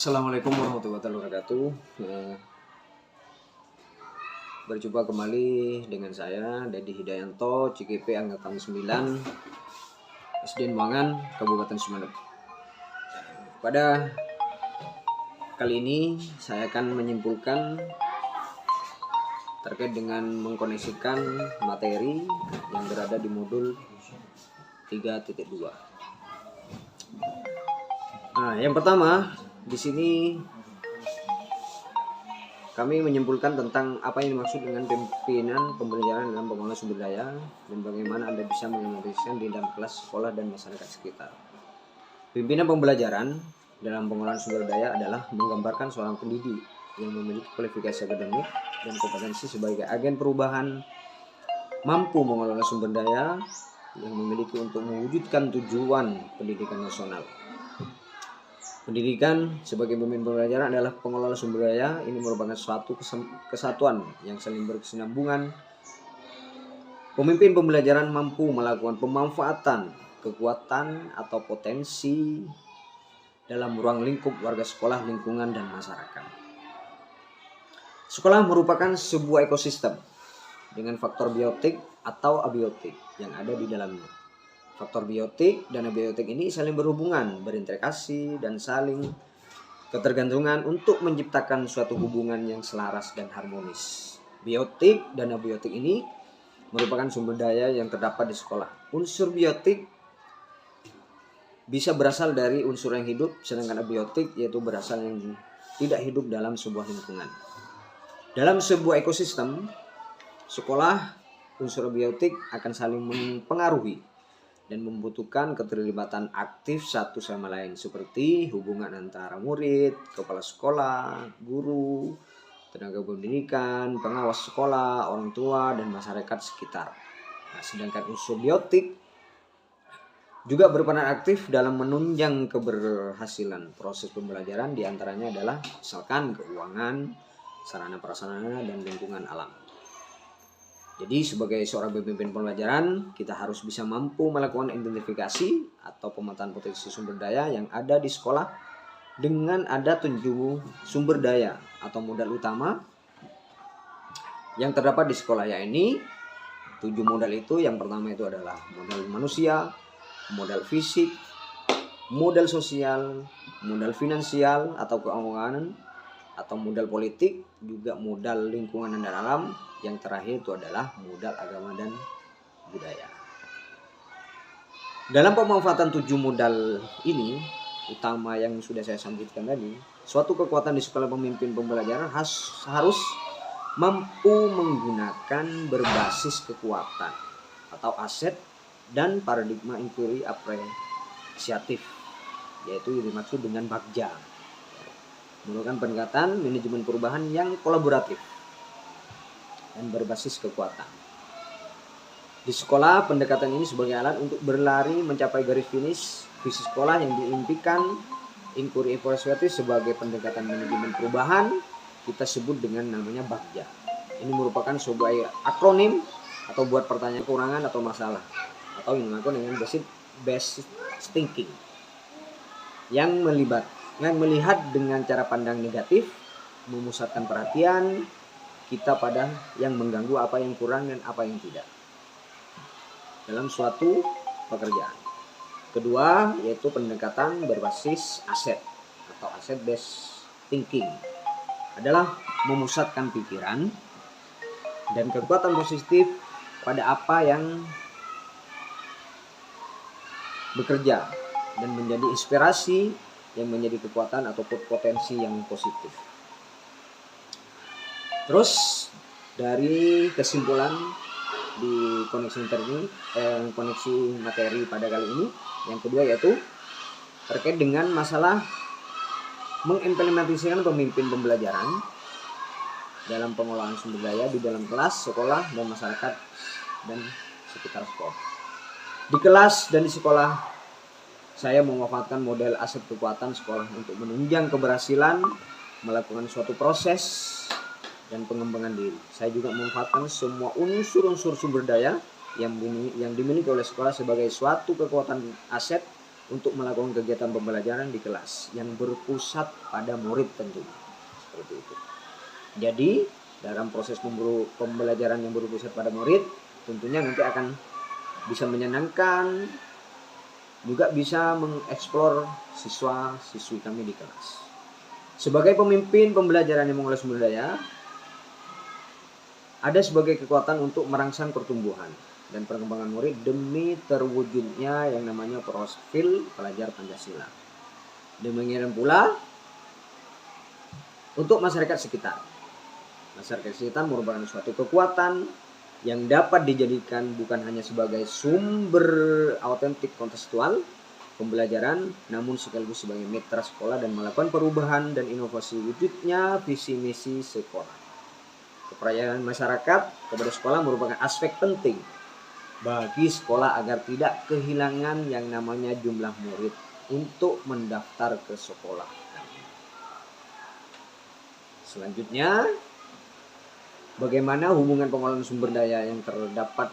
Assalamualaikum warahmatullahi wabarakatuh. Berjumpa kembali dengan saya Dedi Hidayanto, CGP Angkatan 9, SD Nuangan, Kabupaten Sumeneb. Pada kali ini saya akan menyimpulkan terkait dengan mengkoneksikan materi yang berada di modul 3.2. Nah, yang pertama di sini kami menyimpulkan tentang apa yang dimaksud dengan pimpinan pembelajaran dalam pengelolaan sumber daya dan bagaimana Anda bisa mengimplementasikan di dalam kelas, sekolah, dan masyarakat sekitar. Pimpinan pembelajaran dalam pengelolaan sumber daya adalah menggambarkan seorang pendidik yang memiliki kualifikasi akademik dan kompetensi sebagai agen perubahan, mampu mengelola sumber daya yang memiliki untuk mewujudkan tujuan pendidikan nasional. Pendidikan sebagai pemimpin pembelajaran adalah pengelola sumber daya. Ini merupakan suatu kesatuan yang saling berkesinambungan. Pemimpin pembelajaran mampu melakukan pemanfaatan kekuatan atau potensi dalam ruang lingkup warga sekolah, lingkungan, dan masyarakat. Sekolah merupakan sebuah ekosistem dengan faktor biotik atau abiotik yang ada di dalamnya. Faktor biotik dan abiotik ini saling berhubungan, berinteraksi, dan saling ketergantungan untuk menciptakan suatu hubungan yang selaras dan harmonis. Biotik dan abiotik ini merupakan sumber daya yang terdapat di sekolah. Unsur biotik bisa berasal dari unsur yang hidup, sedangkan abiotik yaitu berasal yang tidak hidup dalam sebuah lingkungan. Dalam sebuah ekosistem sekolah, unsur abiotik akan saling mempengaruhi dan membutuhkan keterlibatan aktif satu sama lain, seperti hubungan antara murid, kepala sekolah, guru, tenaga pendidikan, pengawas sekolah, orang tua, dan masyarakat sekitar. Nah, sedangkan unsur biotik juga berperan aktif dalam menunjang keberhasilan proses pembelajaran, diantaranya adalah misalkan keuangan, sarana prasarana, dan lingkungan alam. Jadi sebagai seorang pemimpin pembelajaran, kita harus bisa mampu melakukan identifikasi atau pemetaan potensi sumber daya yang ada di sekolah dengan ada 7 sumber daya atau modal utama yang terdapat di sekolah, yaitu 7 modal itu. Yang pertama itu adalah modal manusia, modal fisik, modal sosial, modal finansial atau keuangan, atau modal politik, juga modal lingkungan dan alam. Yang terakhir itu adalah modal agama dan budaya. Dalam pemanfaatan 7 modal ini utama yang sudah saya sampaikan tadi, suatu kekuatan di sekolah pemimpin pembelajaran harus mampu menggunakan berbasis kekuatan atau aset dan paradigma inquiry apresiatif, yaitu dimaksud dengan bagja, menggunakan pendekatan manajemen perubahan yang kolaboratif dan berbasis kekuatan. Di sekolah, pendekatan ini sebagai alat untuk berlari mencapai garis finish visi sekolah yang diimpikan. Inquiry apresiatif sebagai pendekatan manajemen perubahan kita sebut dengan namanya bagja. Ini merupakan sebuah akronim atau buat pertanyaan kekurangan atau masalah, atau yang dilakukan dengan basic thinking yang melihat dengan cara pandang negatif, memusatkan perhatian kita pada yang mengganggu, apa yang kurang dan apa yang tidak dalam suatu pekerjaan. Kedua, yaitu pendekatan berbasis aset atau asset based thinking, adalah memusatkan pikiran dan kekuatan positif pada apa yang bekerja dan menjadi inspirasi yang menjadi kekuatan atau potensi yang positif. Terus dari kesimpulan di koneksi materi pada kali ini, yang kedua yaitu terkait dengan masalah mengimplementasikan pemimpin pembelajaran dalam pengelolaan sumber daya di dalam kelas, sekolah, dan masyarakat dan sekitar sekolah. Di kelas dan di sekolah, saya memanfaatkan model aset kekuatan sekolah untuk menunjang keberhasilan melakukan suatu proses dan pengembangan diri. Saya juga memanfaatkan semua unsur-unsur sumber daya yang dimiliki oleh sekolah sebagai suatu kekuatan aset untuk melakukan kegiatan pembelajaran di kelas yang berpusat pada murid tentunya. Seperti itu. Jadi dalam proses pembelajaran yang berpusat pada murid tentunya nanti akan bisa menyenangkan, juga bisa mengeksplor siswa-siswi kami di kelas. Sebagai pemimpin pembelajaran yang mengolah sumber daya, ada sebagai kekuatan untuk merangsang pertumbuhan dan perkembangan murid demi terwujudnya yang namanya profil pelajar Pancasila. Demikian pula untuk masyarakat sekitar. Masyarakat sekitar merupakan suatu kekuatan yang dapat dijadikan bukan hanya sebagai sumber autentik kontekstual pembelajaran, namun sekaligus sebagai mitra sekolah dan melakukan perubahan dan inovasi wujudnya visi misi sekolah. Kepercayaan masyarakat kepada sekolah merupakan aspek penting bagi sekolah agar tidak kehilangan yang namanya jumlah murid untuk mendaftar ke sekolah. Selanjutnya, bagaimana hubungan pengelolaan sumber daya yang tepat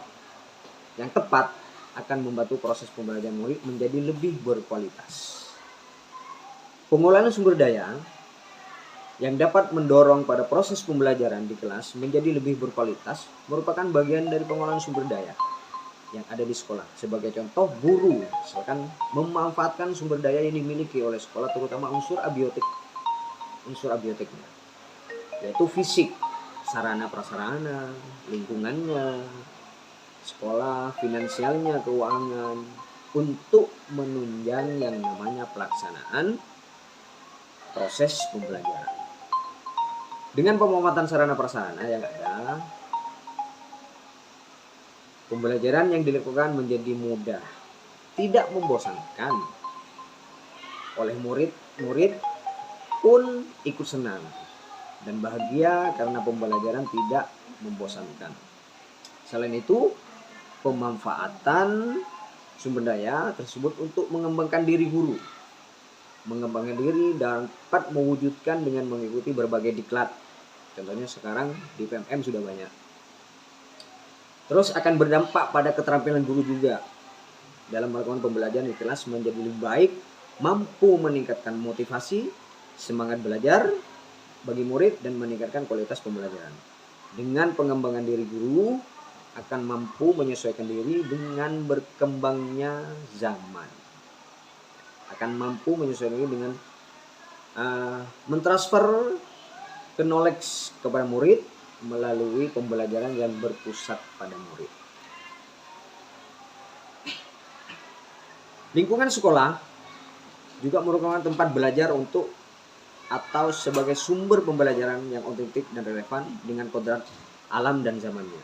akan membantu proses pembelajaran murid menjadi lebih berkualitas. Pengelolaan sumber daya yang dapat mendorong pada proses pembelajaran di kelas menjadi lebih berkualitas merupakan bagian dari pengelolaan sumber daya yang ada di sekolah. Sebagai contoh, guru misalkan memanfaatkan sumber daya yang dimiliki oleh sekolah, terutama unsur abiotiknya, yaitu fisik, sarana prasarana, lingkungannya, sekolah, finansialnya, keuangan, untuk menunjang yang namanya pelaksanaan proses pembelajaran. Dengan pemanfaatan sarana prasarana yang ada, pembelajaran yang dilakukan menjadi mudah, tidak membosankan. Oleh murid pun ikut senang dan bahagia karena pembelajaran tidak membosankan. Selain itu, pemanfaatan sumber daya tersebut untuk mengembangkan diri guru. Mengembangkan diri dapat mewujudkan dengan mengikuti berbagai diklat. Contohnya sekarang di PMM sudah banyak. Terus akan berdampak pada keterampilan guru juga dalam melakukan pembelajaran di kelas menjadi lebih baik, mampu meningkatkan motivasi, semangat belajar bagi murid dan meningkatkan kualitas pembelajaran. Dengan pengembangan diri guru akan mampu menyesuaikan diri dengan berkembangnya zaman. Akan mampu menyesuaikan diri dengan mentransfer ke knowledge kepada murid melalui pembelajaran yang berpusat pada murid. Lingkungan sekolah juga merupakan tempat belajar untuk atau sebagai sumber pembelajaran yang otentik dan relevan dengan kodrat alam dan zamannya.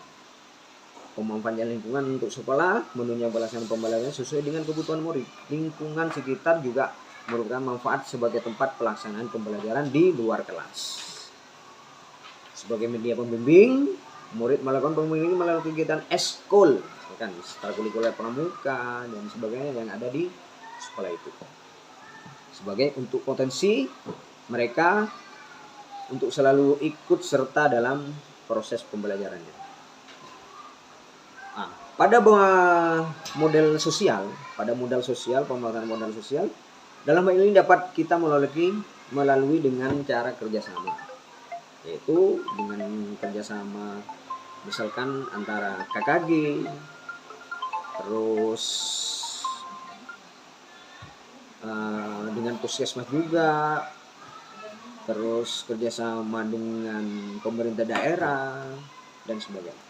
Pemanfaatan lingkungan untuk sekolah menunjang pelaksanaan pembelajaran sesuai dengan kebutuhan murid. Lingkungan sekitar juga merupakan manfaat sebagai tempat pelaksanaan pembelajaran di luar kelas. Sebagai media pembimbing, murid melakukan pembimbing melalui kegiatan eskul, misalkan ekstrakurikuler pramuka dan sebagainya yang ada di sekolah itu. Sebagai untuk potensi mereka untuk selalu ikut serta dalam proses pembelajarannya. Pada model sosial, pembangunan modal sosial, dalam hal ini dapat kita melalui dengan cara kerjasama, yaitu dengan kerjasama misalkan antara KKG, terus dengan puskesmas juga, terus kerjasama dengan pemerintah daerah dan sebagainya.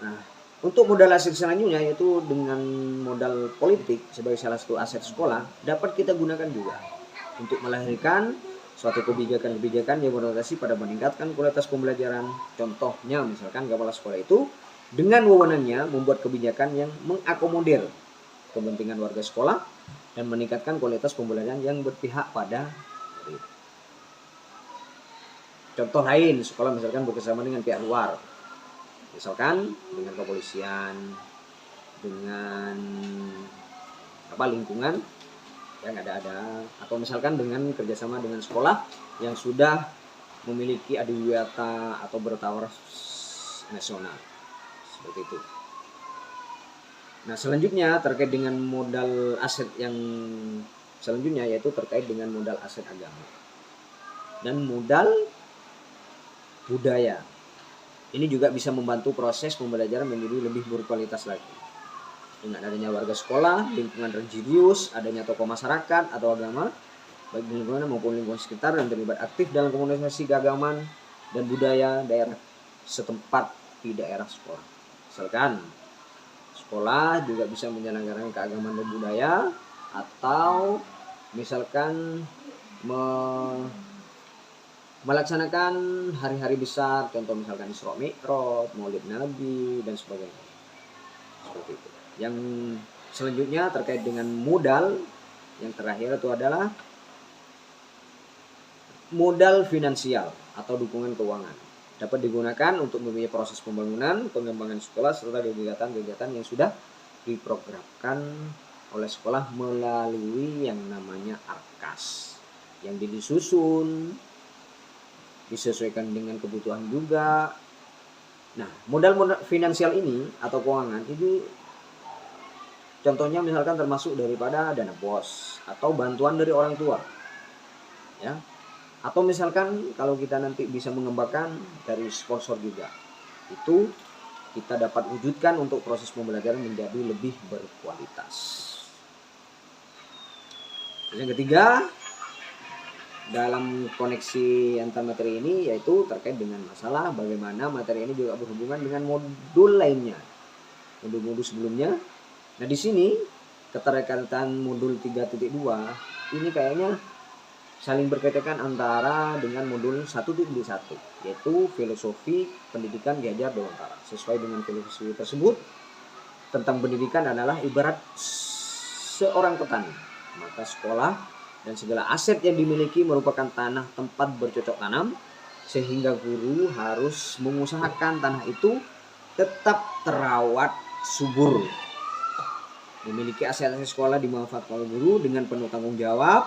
Nah, untuk modal hasil selanjutnya yaitu dengan modal politik sebagai salah satu aset sekolah dapat kita gunakan juga untuk melahirkan suatu kebijakan-kebijakan yang berorientasi pada meningkatkan kualitas pembelajaran. Contohnya misalkan kepala sekolah itu dengan wewenangnya membuat kebijakan yang mengakomodir kepentingan warga sekolah dan meningkatkan kualitas pembelajaran yang berpihak pada murid. Contoh lain, sekolah misalkan bekerjasama dengan pihak luar, misalkan dengan kepolisian, dengan lingkungan yang ada, atau misalkan dengan kerjasama dengan sekolah yang sudah memiliki adiwiyata atau bertawaran nasional, seperti itu. Nah, selanjutnya terkait dengan modal aset yang selanjutnya yaitu terkait dengan modal aset agama dan modal budaya. Ini juga bisa membantu proses pembelajaran menjadi lebih berkualitas lagi. Dengan adanya warga sekolah, lingkungan religius, adanya tokoh masyarakat atau agama, baik di lingkungan maupun lingkungan sekitar yang terlibat aktif dalam komunikasi keagamaan dan budaya daerah setempat di daerah sekolah. Misalkan sekolah juga bisa menyelenggarakan keagamaan dan budaya, atau misalkan melaksanakan hari-hari besar, contoh misalkan Isra Mi'raj, Maulid Nabi dan sebagainya. Seperti itu. Yang selanjutnya terkait dengan modal, yang terakhir itu adalah modal finansial atau dukungan keuangan. Dapat digunakan untuk membiayai proses pembangunan, pengembangan sekolah serta kegiatan-kegiatan yang sudah diprogramkan oleh sekolah melalui yang namanya ARKAS yang disusun disesuaikan dengan kebutuhan juga. Nah, modal finansial ini atau keuangan itu contohnya misalkan termasuk daripada dana BOS atau bantuan dari orang tua. Ya. Atau misalkan kalau kita nanti bisa mengembangkan dari sponsor juga. Itu kita dapat wujudkan untuk proses pembelajaran menjadi lebih berkualitas. Yang ketiga, dalam koneksi antar materi ini yaitu terkait dengan masalah bagaimana materi ini juga berhubungan dengan modul lainnya, modul-modul sebelumnya. Nah, di sini keterkaitan modul 3.2 ini kayaknya saling berkaitan antara dengan modul 1.1 yaitu filosofi pendidikan Ki Hajar Dewantara. Sesuai dengan filosofi tersebut, tentang pendidikan adalah ibarat seorang petani, maka sekolah dan segala aset yang dimiliki merupakan tanah tempat bercocok tanam, sehingga guru harus mengusahakan tanah itu tetap terawat subur. Memiliki aset-aset sekolah dimanfaatkan oleh guru dengan penuh tanggung jawab,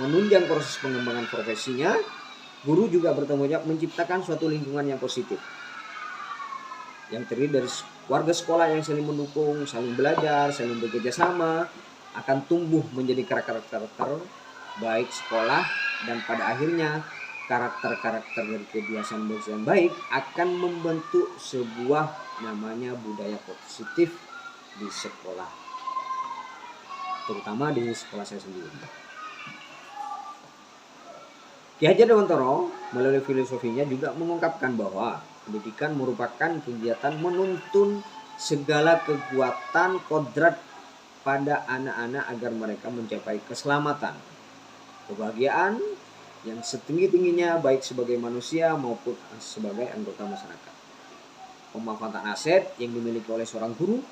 menunjang proses pengembangan profesinya. Guru juga bertanggung jawab menciptakan suatu lingkungan yang positif, yang terdiri dari warga sekolah yang saling mendukung, saling belajar, saling bekerja sama, akan tumbuh menjadi karakter baik sekolah, dan pada akhirnya karakter-karakter dari kebiasaan yang baik akan membentuk sebuah namanya budaya positif di sekolah, terutama di sekolah saya sendiri. Ki Hajar Dewantara melalui filosofinya juga mengungkapkan bahwa pendidikan merupakan kegiatan menuntun segala kekuatan kodrat pada anak-anak agar mereka mencapai keselamatan, kebahagiaan yang setinggi-tingginya baik sebagai manusia maupun sebagai anggota masyarakat. Pemanfaatan aset yang dimiliki oleh seorang guru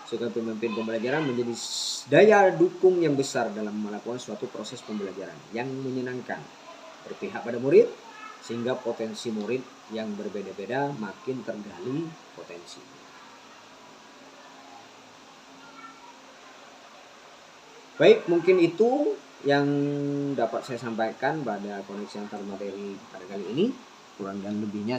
sebagai pemimpin pembelajaran menjadi daya dukung yang besar dalam melakukan suatu proses pembelajaran yang menyenangkan, berpihak pada murid, sehingga potensi murid yang berbeda-beda makin tergali potensi. Baik, mungkin itu yang dapat saya sampaikan pada koneksi antar materi pada kali ini. Kurang dan lebihnya